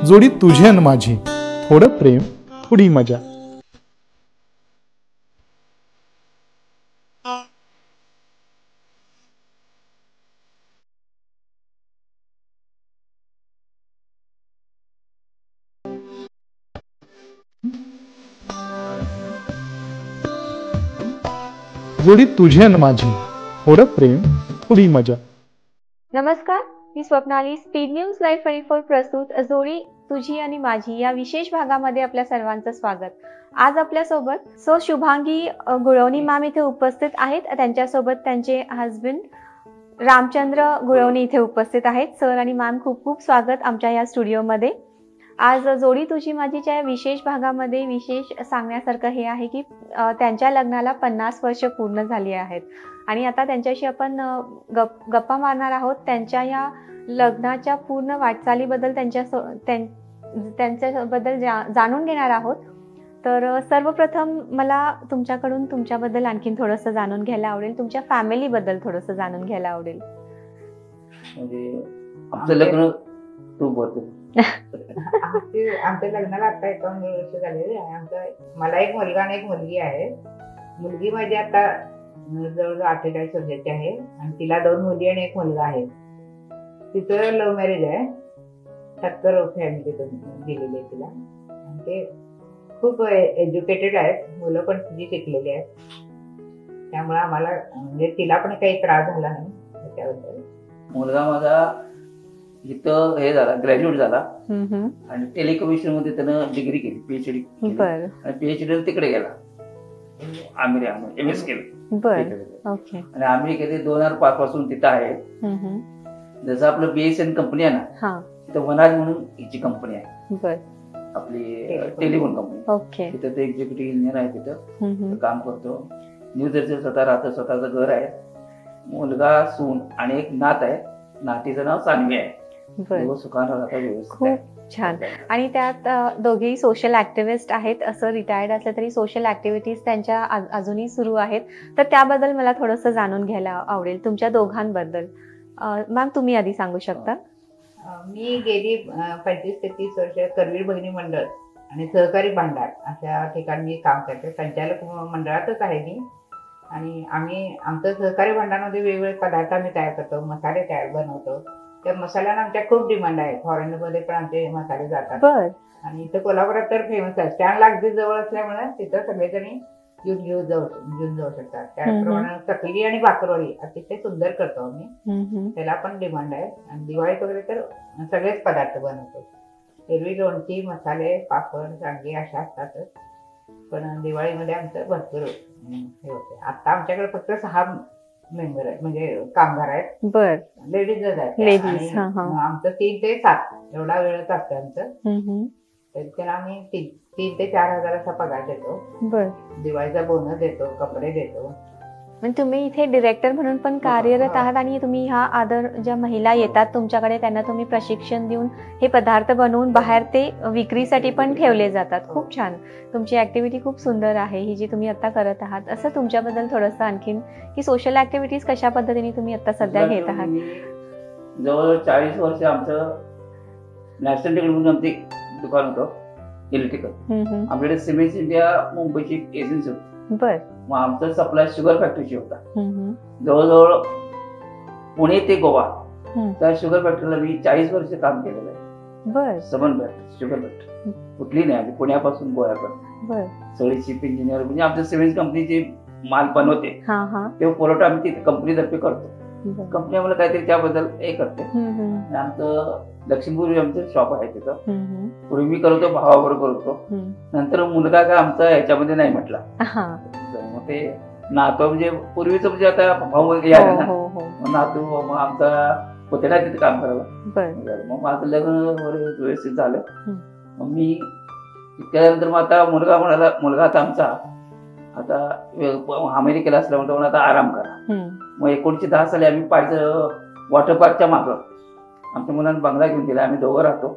जोडी तुझी आणि माझी, थोडं प्रेम थोडी मजा. जोडी तुझी आणि माझी, थोडं प्रेम थोडी मजा. नमस्कार, मी स्वप्नाली. स्पीड न्यूज लाईव्ह 24 प्रस्तुत जोडी तुझी आणि माझी या विशेष भागामध्ये आपल्या सर्वांचं स्वागत. आज आपल्यासोबत शुभांगी गुळवणी मॅम इथे उपस्थित आहेत. त्यांच्यासोबत त्यांचे हस्बंड रामचंद्र गुळवणी इथे उपस्थित आहेत. सर आणि मॅम, खूप खूप स्वागत आमच्या या स्टुडिओमध्ये. आज जोडी तुझी माझीच्या विशेष भागामध्ये विशेष सांगण्यासारखं हे आहे की त्यांच्या लग्नाला 50 वर्ष पूर्ण झाली आहेत आणि आता त्यांच्याशी आपण गप्पा मारणार आहोत. त्यांच्या या लग्नाच्या पूर्ण वाटचालीबद्दल त्यांच्याबद्दल जाणून घेणार आहोत. तर सर्वप्रथम मला तुमच्याकडून तुमच्याबद्दल आणखीन थोडंसं जाणून घ्यायला आवडेल. तुमच्या फॅमिलीबद्दल थोडंसं जाणून घ्यायला आवडेल. म्हणजे आमचं लग्न तू बोलतो. आमच्या लग्नाला आता 51 वर्ष झालेली आहे. मला एक मुलगा आणि एक मुलगी आहे. मुलगी माझी आता जवळजवळ 48 वर्षाची आहे आणि तिला 2 मुली आणि 1 मुलगा आहे. तिचं लव्ह मॅरेज आहे. 70 फॅमिलीतून दिलेली आहे तिला. आणि ते खूप एज्युकेटेड आहेत. मुलं पण तिची शिकलेली आहेत. त्यामुळे आम्हाला म्हणजे तिला पण काही त्रास झाला नाही त्याच्याबद्दल. मुलगा माझा इथं हे झाला, ग्रॅज्युएट झाला आणि टेलिकमिशन मध्ये त्यानं डिग्री केली, पीएचडी आणि पीएचडी तिकडे गेला अमेरिका, एमएस केलं आणि अमेरिकेत 2005 पासून तिथं आहे. जसं आपलं बीएसएन कंपनी आहे ना, तिथं वनाज म्हणून हिची कंपनी आहे आपली टेलिफोन कंपनी. तिथं ते एक्झिक्युटिव्ह इंजिनियर आहे. तिथं काम करतो. न्यू जर्सी स्वतः राहतो. स्वतःचं घर आहे. मुलगा, सून आणि एक नात आहे. नातीचं नाव सान्वी आहे. खूप छान. आणि त्यात दोघेही सोशल ऍक्टिव्हिस्ट आहेत. असं रिटायर्ड असलं तरी सोशल ऍक्टिव्हिटीज त्यांच्या अजूनही सुरू आहेत. तर त्याबद्दल मला थोडंसं जाणून घ्यायला आवडेल तुमच्या दोघांबद्दल. मॅम, तुम्ही आधी सांगू शकता. मी गेली 25 ते 30 वर्ष करवीर भगिनी मंडळ आणि सहकारी भांडार अशा ठिकाणी मी काम करते. संचालक मंडळातच आहे मी. आणि आम्ही आमचं सहकारी भांडारमध्ये वेगवेगळे पदार्थ आम्ही तयार करतो, मसाले बनवतो. त्या मसाल्यांना आमच्या खूप डिमांड आहे. फॉरेनमध्ये पण आमचे मसाले जातात. आणि इथं कोल्हापुरात तर फेमस आहे. स्टँडला अगदी जवळ असल्यामुळे तिथं सगळेजणी घेऊन जाऊ शकतात. त्याप्रमाणे चकली आणि भाकरवडी अतिशय सुंदर करतो आम्ही. त्याला पण डिमांड आहे. आणि दिवाळीत वगैरे तर सगळेच पदार्थ बनवतो. एरवी लोणची, मसाले, पापड, सांडगे अशा असतातच. पण दिवाळीमध्ये आमचं भरपूर हे होते. आता आमच्याकडे फक्त 6 मेंबर आहेत, म्हणजे कामगार आहेत. लेडीजच आहेत. आमचं 3 ते 7 एवढा वेळच असतं आमचं. त्याला आम्ही 3 ते 4 हजार असा पगार देतो. दिवाळीचा बोनस देतो, कपडे देतो. म्हणजे तुम्ही इथे डिरेक्टर म्हणून पण कार्यरत आहात आणि तुम्ही ह्या आदर ज्या महिला येतात तुमच्याकडे त्यांना तुम्ही प्रशिक्षण देऊन हे पदार्थ बनवून बाहेर ते विक्रीसाठी पण ठेवले जातात. खूप छान. तुमची ऍक्टिव्हिटी खूप सुंदर आहे ही जी तुम्ही आता करत आहात. असं तुमच्याबद्दल थोडंसं आणखीन की सोशल ऍक्टिव्हिटीज कशा पद्धतीने तुम्ही आता सध्या घेत आहात. जवळ 40 वर्ष आमचं नॅशनल टेक्निकल म्हणून आमचे दुकान होतं इलेक्ट्रिकल. आपल्याकडे सिमेंट इंडिया मुंबईची एजन्सी होती. मग आमचा सप्लाय शुगर फॅक्टरीची होता. जवळजवळ पुणे ते गोवा त्या शुगर फॅक्टरीला मी 40 वर्ष काम केलेलं आहे. समन फॅक्टरी, शुगर फॅक्टरी कुठली नाही, पुण्यापासून गोव्यापर्यंत सगळी चीफ इंजिनियर म्हणजे आमच्या सिमेंट कंपनीचे माल बनवते ते पुरवठा आम्ही तिथे कंपनीतर्फे करतो. कंपनी आम्हाला काहीतरी त्याबद्दल हे करते. आमचं लक्ष्मीपूर्वी आमचं शॉप आहे तिथं. पूर्वी मी करतो, भावाबरोबर करतो. नंतर मुलगा काय आमचा ह्याच्यामध्ये नाही म्हटला. मग ते नातू म्हणजे पूर्वीच म्हणजे आता भाऊ यायला ना, नातू मग आमचा पुतण्या तिथे काम करायला. मग माझं लग्न व्यवस्थित झालं. मग मी त्यानंतर मग आता मुलगा म्हणाला, मुलगा आता आमचा आता अमेरिकेला असल्यामुळे आता आराम करा. मग 1910 साली आम्ही वॉटर पार्कच्या मागं आमच्या मुलांना बंगला घेऊन दिला. आम्ही दोघं राहतो.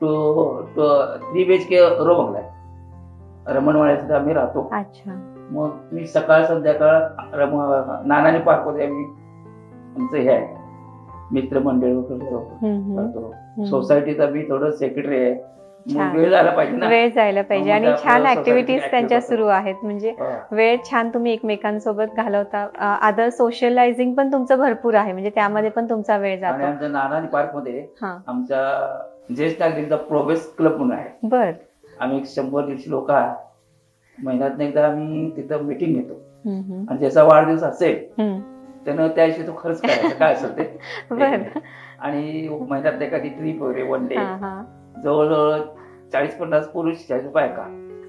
3 BHK रो बंगला आहे. रमणवाड्यात आम्ही राहतो. मग मी सकाळ संध्याकाळ नानाजी पार्कमध्ये आम्ही आमचं हे आहे मित्रमंडळ करतो. हम्म. सोसायटीचा मी थोडं सेक्रेटरी आहे. मग छान. वेळ जायला पाहिजे ना. वेळ जायला पाहिजे मग आणि आपलं छान society ऍक्टिव्हिटीज active त्यांच्या होतं. सुरू आहेत. म्हणजे हा. वेळ छान तुम्ही एकमेकांसोबत घालवता. अदर सोशलायझिंग पण तुमचं भरपूर आहे. म्हणजे त्यामध्ये पण तुमचा वेळ आणि जातो. आमच्या नानानी पार्क मध्ये हा. आमच्या ज्येष्ठ नागरिकचा प्रोग्रेस क्लब म्हणून आहे. बर. आम्ही 100-150 लोक आहात. महिन्यात एकदा आम्ही तिथं मिटिंग घेतो. हम्म. आणि ज्याचा वाढदिवस असेल हम्म. त्यानं त्याशी तो खर्च करायचा काय असेल ते. बर. आणि महिन्यात एखादी ट्रिप वगैरे वन डे. हा हा. जवळजवळ 40-50 पुरुष 40 बायका.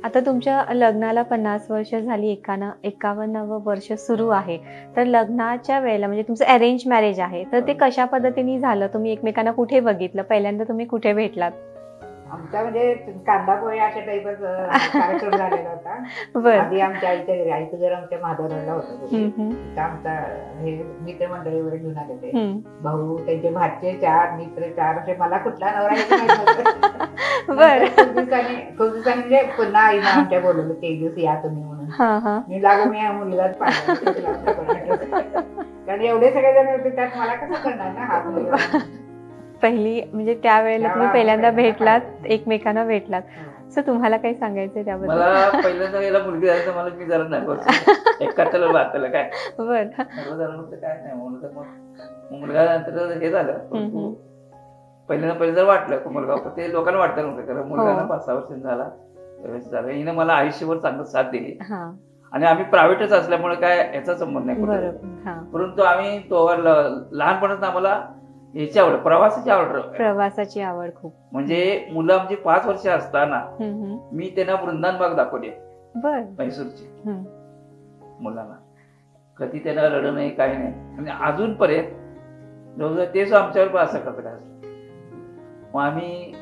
आता तुमच्या लग्नाला 50 वर्ष झाली, 51वं वर्ष सुरू आहे. तर लग्नाच्या वेळेला म्हणजे तुमचं अरेंज मॅरेज आहे, तर ते कशा पद्धतीने झालं? तुम्ही एकमेकांना कुठे बघितलं? पहिल्यांदा तुम्ही कुठे भेटलात? आमचा म्हणजे कांदा पोहे अशा टाईपच कार्यक्रम झालेला होता. बर. आधी आमच्या आईच्या घरी, आईचं घर आमच्या माधवराला होतं. हम्म. तिथं आमचा हे मित्रमंडळी वगैरे घेऊन आले ते. हम्म. भाऊ, त्यांचे भाचे 4, मित्र 4, असे मला कुठला नवरा यायचा माहित नव्हतं. बर. खूप दिवसांनी म्हणजे पुन्हा आईनं आमच्या बोलवलं की एक दिवस या तुम्ही म्हणून. हा हा. मी लागो मी मुलगाच पाहिजे. कारण एवढे सगळे जण होते त्यात मला कसं करणार ना हात मुलगा. पहिली म्हणजे त्यावेळेला तुम्ही पहिल्यांदा भेटलात, एकमेकांना भेटलात. सो तुम्हाला काही सांगायचंय त्याबद्दल? मला पहिल्यांदा याला मुलगी झाली मला मी जरा नाही एकाला बातला काय बर. काय नाही म्हणून तर मग मुलगा नंतर हे झालं. पहिल्यांदा वाटलं मुलगा ते लोकांना वाटतं नव्हतं कारण मुलगा 5-6 वर्ष झाला व्यवस्थित झालं. हिनं मला आयुष्यभर चांगलं साथ दिली. आणि आम्ही प्रायव्हेटच असल्यामुळे काय याचा संबंध नाही. परंतु आम्ही तो लहानपणात आम्हाला याची आवड, प्रवासाची आवड खूप. म्हणजे मुलं आमची 5 वर्ष असताना मी त्यांना वृंदावन बाग दाखवली मैसूरची मुलांना. कधी त्यांना रडं नाही काही नाही. आणि अजूनपर्यंत जवळजवळ तेच आमच्यावर असं करत काय. मग आम्ही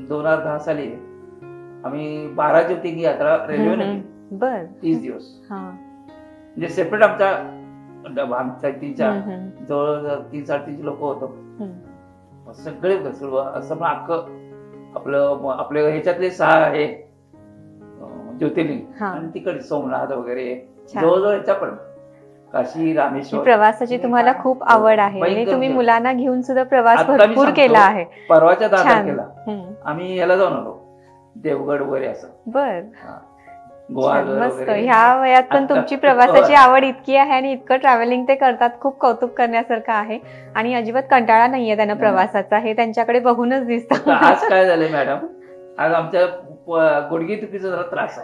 2010 साली आम्ही 12 ज्योतिर्लिंग यात्रा रेल्वेने केली. 30 दिवस म्हणजे सेपरेट आमच्या 3-4 जवळ 3-3.5 लोक होतो. सगळे असं पण अख्खं आपलं ह्याच्यातले 6 हे ज्योतिर्लिंग आणि तिकडे सोमनाथ वगैरे जवळजवळ ह्याच्यापर्यंत काशी रामेश्वर. प्रवासाची तुम्हाला खूप आवड आहे आणि तुम्ही मुलांना घेऊन सुद्धा प्रवास भरपूर केला आहे. परवाच्या तारखेला आम्ही याला जाऊन आलो देवगड वगैरे असं. बर. मस्त. ह्या वयात पण तुमची प्रवासाची आवड इतकी आहे आणि इतकं ट्रॅव्हलिंग ते करतात. खूप कौतुक करण्यासारखं आहे आणि अजिबात कंटाळा नाहीये त्यांना प्रवासाचा. हे त्यांच्याकडे बघूनच दिसतं. आज काय झालंय मॅडम, आज आमच्या गुडघे दुखीचा जरा त्रास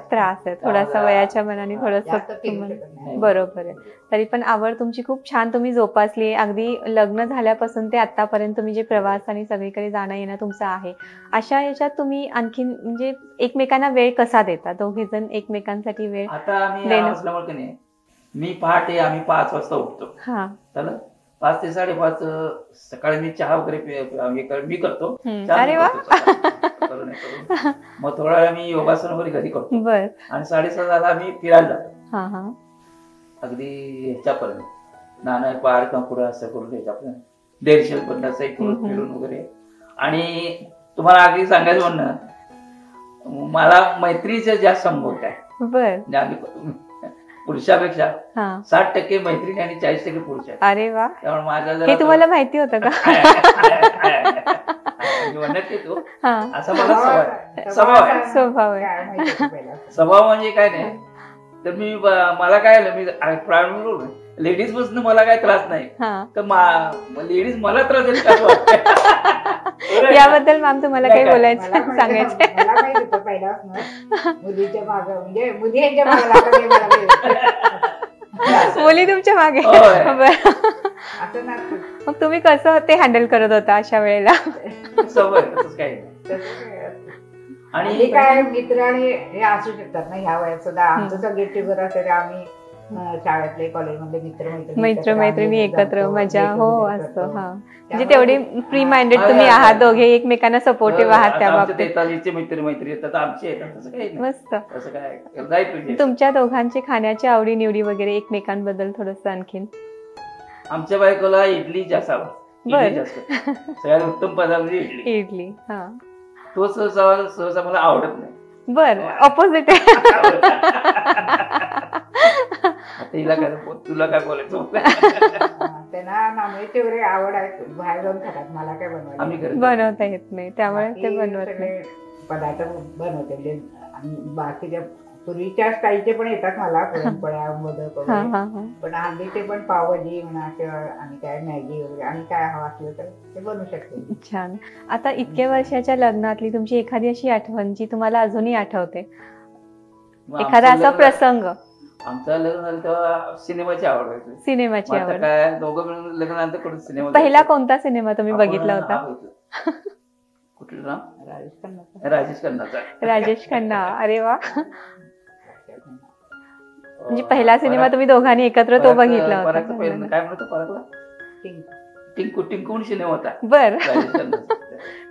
आहे थोडासा वयाच्या मनाने थोडंसं. बरोबर आहे. तरी पण आवड तुमची खूप छान तुम्ही जोपासली. अगदी लग्न झाल्यापासून ते आतापर्यंत तुम्ही जे प्रवास आणि सगळीकडे जाणं येणं तुमचं आहे, अशा याच्यात तुम्ही आणखीन म्हणजे एकमेकांना वेळ कसा देता? दोघे जण एकमेकांसाठी वेळ देणं. मी पहाटे आम्ही 5 वाजता उठतो. 5 ते 5:30 सकाळी मी चहा वगैरे मी करतो. अरे वा. मग थोडा वेळ मी योगासन वगैरे घरी करतो. आणि 7:30 आम्ही फिरायला जातो. अगदी ह्याच्यापर्यंत नाना पार्क पुढे असं करून ह्याच्यापर्यंत 150 पर्यंत असं फिरून वगैरे. आणि तुम्हाला अगदी सांगायचं म्हणणं मला मैत्रीचं जास्त संभवत आहे. पुरुषापेक्षा 60% मैत्रिणी आणि 40% पुरुष आहे. अरे वा. त्यामुळे माझा हे तुम्हाला माहिती होतं का? असा मला स्वभाव म्हणजे काय नाही. तर मी मला काय मी लेडीज पासून मला काय त्रास नाही. तर लेडीज मला त्रास देईल. याबद्दल मॅम तुम्हाला काही बोलायचं सांगायचं? मला माहित होतं पहिल्यापासून मुलीच्या मागे म्हणजे मुली यांच्या मागे मुली तुमच्या मागे. मग तुम्ही कसं ते हँडल करत होता अशा वेळेला? आणि काय मित्र आणि हे असू शकतात ना ह्या वयात सुद्धा. आमचं सगळं गेट टुगेदर असेल आम्ही शाळेतले कॉलेजमधले मित्रमैत्रिणी एकत्र मजा असतं. म्हणजे तेवढी फ्री माइंडेड तुम्ही आहात दोघे, एकमेकांना सपोर्टिव्ह आहात त्या बाबतीत. मित्रमैत्री येतात आमचे मस्त. तुमच्या दोघांची खाण्याची आवडी निवडी वगैरे एकमेकांबद्दल थोडस आणखीन? आमच्या बायकोला इडली जास्त आवडते. सगळ्यात उत्तम पदार्थ इडली. तो सहसा मला आवडत नाही. बर. ऑपोजिट आहे. आता हिला काय तुला काय बोलायचं होतं? त्यांना नॉनव्हेजची वगैरे आवड आहे, बाहेर जाऊन खातात. मला काय आम्ही बनवायला घरी बनवता येत नाही त्यामुळे ते बाकी बनवत नाही. सगळे पदार्थ बनवते म्हणजे. आणि बाकीच्या पूर्वीच्या स्टाईलचे पण येतात मला, पुरणपोळ्या, मोदक हा वगैरे. हा हा. पण हल्लीचे पण पावभाजी म्हणा किंवा आणि काय मॅगी वगैरे आणि काय हवं असलं तर ते बनवू शकते. छान. आता इतक्या वर्षाच्या लग्नातली तुमची एखादी अशी आठवण जी तुम्हाला अजूनही आठवते, मग एखादा आमचं असा लग्न- प्रसंग? आमचं लग्न झालं तेव्हा सिनेमाची आवड व्हायची. सिनेमाची मग आता आवड. काय दोघं मिळून लग्नानंतर कुठे सिनेमा पहिला जायचं? कोणता सिनेमा तुम्ही आपण बघितला हा होता? बघितला. कुठलं नाव? राजेश खन्नाचा. राजेश खन्नाचा. राजेश खन्ना. अरे वा. म्हणजे अं, पहिला सिनेमा तुम्ही दोघांनी एकत्र तो बघितला परागचा पहिला होता? काय म्हणतो परागला? टिंग. टिंकू टिंकू म्हणून सिनेमा होता बर. राजेश खन्नाचा.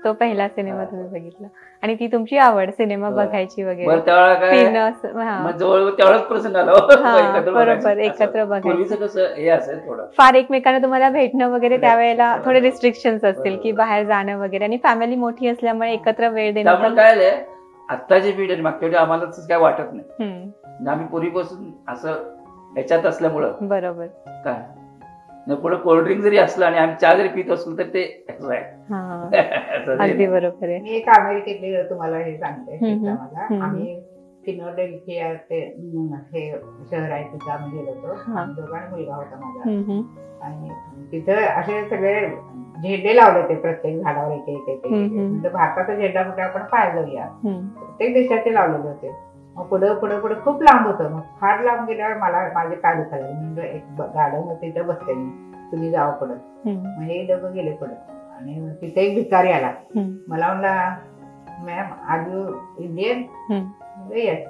तो पहिला सिनेमा तुम्ही बघितला आणि ती तुमची आवड सिनेमा हो. बघायची वगैरे. बरं त्यावेळेला काय फिरणं असं- हा. मग जवळ तेवढाच प्रसंग आला हा, एकत्र बरोबर, बघायचं. एकत्र असं. बघायचं. पूर्वीचं कसं हे असेल थोडं फार एकमेकांना तुम्हाला भेटणं वगैरे त्यावेळेला थोडे बरोबर. रिस्ट्रिक्शन्स असतील की बरोबर. बाहेर जाणं वगैरे, आणि फॅमिली मोठी असल्यामुळे एकत्र वेळ देणं त्यामुळे पण- काय आलंय आत्ताची पिढी आणि मागच्या पिढी आम्हाला तसं काय वाटत नाही. हम्म, म्हणजे आम्ही पूर्वीपासून असं ह्याच्यात असल्यामुळं बरोबर. काय नाही, पुढे कोल्ड्रिंक जरी असलं आणि आम्ही चहा जरी पित असलो तर ते असं आहे. हा, असं अगदी नाही. बरोबर आहे. मी एक अमेरिकेतली तुम्हाला हे सांगते हम्म, मला. हम्म. आम्ही फिनोडेल्फिया ते हे शहर आहे तिथं आम्ही गेलो होतो. हा. आम्ही दोघांना मुलगा होता माझा. हम्म, आणि तिथं असे सगळे झेंडे लावले होते प्रत्येक झाडावर एक एक एक एक. हम्म. म्हणजे भारताचा झेंडा कुठे आपण पाहायला जाऊया, हम्म. प्रत्येक देशाचे लावलेले होते. मग पुढं पुढं पुढं खूप लांब होतं. मग फार लांब गेल्यावर मला माझे पाय दुखायला लागले. म्हणजे एक गार्डन होते तिथं बसते मी, तुम्ही जावं पुढं. हम्म, मग हे दोघं गेले पुढं आणि तिथे एक भिकारी आला. हम्म. मला म्हणला, ma'am are you Indian? Yes.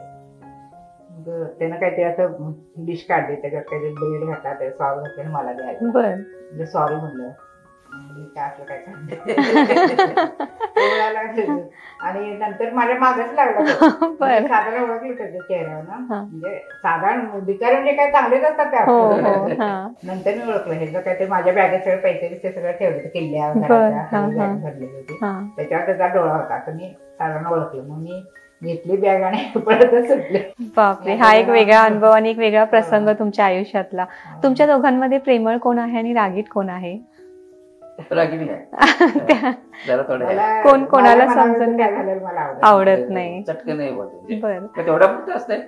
मग त्यानं काहीतरी असं डिश काढली, त्याच्यात काहीतरी ब्रेड घातला, ते सॉस घातले आणि मला द्यायला. बर. म्हणजे सॉरी म्हणलं. म्हणजे काय असलं काय सांगते. आणि नंतर माझ्या मागच लागला तो. म्हणजे साधारण ओळखलं त्याच्या चेहऱ्यावर ना. हा. म्हणजे साधारण भिकारी म्हणजे काय चांगलेच असतात त्या. हो हो. हा. नंतर मी ओळखलं हे जर काय ते माझ्या बॅगेत सगळे पैसे बिसे सगळं ठेवले होते, किल्ल्या बर. हा, हा. बॅग भरलेली होती. हा. त्याच्यावर त्याचा डोळा होता. तर मी साधारण ओळखलं. मग मी घेतली बॅग आणि परतच सुटले. बापरे, हा एक वेगळा अनुभव आणि एक वेगळा प्रसंग तुमच्या आयुष्यातला. तुमच्या दोघांमध्ये प्रेमळ कोण आहे आणि रागीट कोण आहे? रागिणी आहे जरा थोडं आहे. कोण कोणाला मला समजून काय घेत- झालं मला आवडत नाही. चटकन नाही बोलत. बर. तेवढ्या पुरतं असतंय.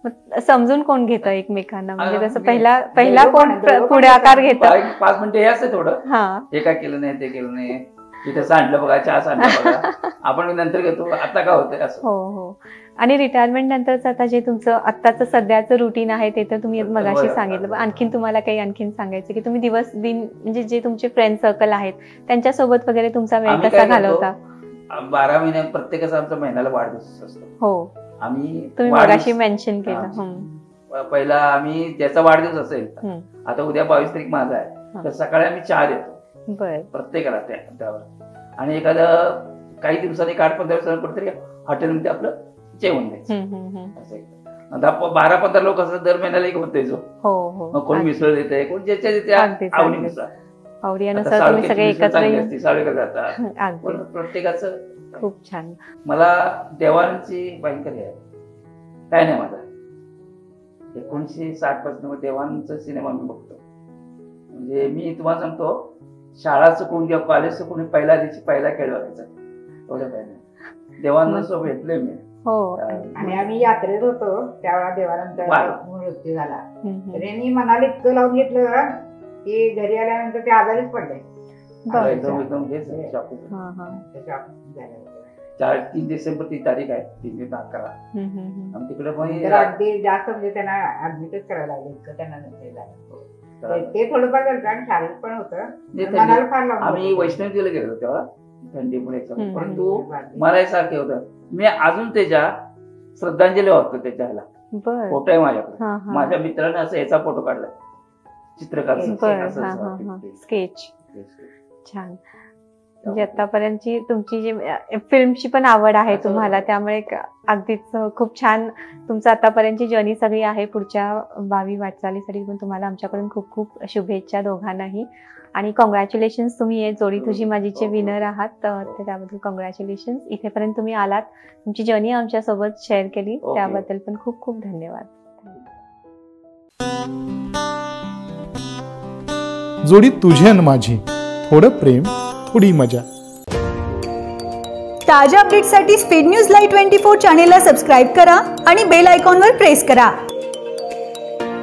मग समजून कोण घेतं एकमेकांना? म्हणजे हा, जसं मी- पहिला दोघं कोण पण- दोघं पण पुढाकार घेतात. घेतं? 5 मिनिटं हे असतं थोडं, हा. हे काय केलं नाही ते केलं नाही, तिथं सांडलं बघा, चहा सांडलं बघा, आपण नंतर घेतो, आता काय होतंय असं. हो हो. आणि रिटायरमेंट नंतरचं आता जे तुमचं आत्ताचं सध्याचं रुटीन आहे ते तर तुम्ही मगाशी सांगितलं, पण आणखीन तुम्हाला काही आणखीन सांगायचं की तुम्ही दिवस दिन म्हणजे जे तुमचे फ्रेंड सर्कल आहेत त्यांच्यासोबत वगैरे तुमचा वेळ आम्ही कसा काय करतो, घालवता? 12 महिन्यात प्रत्येकाचा आमचा महिन्याला वाढदिवस असतो. हो, आम्ही तुम्ही वाढदिवस- मगाशी मेन्शन केलं. हा. हम्म. पहिला आम्ही ज्याचा वाढदिवस असेल, हम्म. आता उद्या 22 तारीख माझा आहे, हा. तर सकाळी आम्ही चहा देतो बर. प्रत्येकाला त्यावर. आणि एखादं काही दिवसांनी 8-15 दिवसांनी कुठेतरी हॉटेलमध्ये आपलं जेवण द्यायचं. हम्म. असं एक. आता 12-15 लोक असं दर महिन्याला एक होते जो. हो हो. मग कोण मिसळ देते, कोण ज्याच्या अगदीच, त्याच्या आवडीनुसार. आवडीनुसार तुम्ही सगळे एकत्र येऊन साळेकर जातात, अगदी पण प्रत्येकाचं. खूप छान. मला देवांची भयंकर हे आहे. काय नाही माझा 1960 पासून देवांचा सिनेमा मी बघतो. म्हणजे मी तुम्हाला सांगतो, शाळा चुकून किंवा कॉलेज चुकून पहिल्या दिवशी पहिला खेळ बघायचा एवढं काय नाही. देवांना सो भेटले मी. हो. आणि आम्ही यात्रेत होतो त्यावेळेला देवानंतर वाह. मृत्यू झाला. हम्म. तरी मी मनाला इतकं लावून घेतलं की घरी आल्यानंतर ते आजारीच पडले. बरं. एकदम हेच शॉकिंग. हा हा. त्याच्या झालं होतं. 3 डिसेंबर ती तारीख आहे, 3 ते 11. हम्म. आणि तिकडे पण तर अगदी जास्त म्हणजे त्यांना ऍडमिटच करायला लागलं इतकं त्यांना हे झालं. ते थोडंफार करतं आणि शारीरिक पण होतं. मनाला फार लावून आम्ही घेतलं. वैष्णवदेवीला गेलो होतो तेव्हा थंडीमुळे. हम्म. परंतु मला हे सारखे होतं, मी अजून त्याच्या श्रद्धांजली वाहतो त्याच्या ह्याला. बर. फोटो आहे माझ्याकडे. हा हा. माझ्या मित्राने असं याचा फोटो काढलाय, चित्रकार. बर. हा हा हा. स्केच. छान. म्हणजे आतापर्यंतची तुमची जी फिल्मची पण आवड आहे तुम्हाला, त्यामुळे अगदीच खूप छान तुमचं आतापर्यंतची जर्नी सगळी आहे. पुढच्या भावी वाटचालीसाठी पण तुम्हाला आमच्याकडून खूप खूप शुभेच्छा दोघांनाही. आणि कॉंग्रॅच्युलेशन्स, तुम्ही हे जोडी तुझी माझीचे विनर आहात, तर त्याबद्दल कॉंग्रॅच्युलेशन्स. इथेपर्यंत तुम्ही आलात, तुमची जर्नी आमच्यासोबत शेअर केली त्याबद्दल पण खूप खूप धन्यवाद. जोडी तुझी आणि माझी, थोडं प्रेम थोडी मजा. ताज्या अपडेट्ससाठी स्पीड न्यूज लाईव्ह 24 चॅनेलला सबस्क्राईब करा आणि बेल आयकॉनवर प्रेस करा.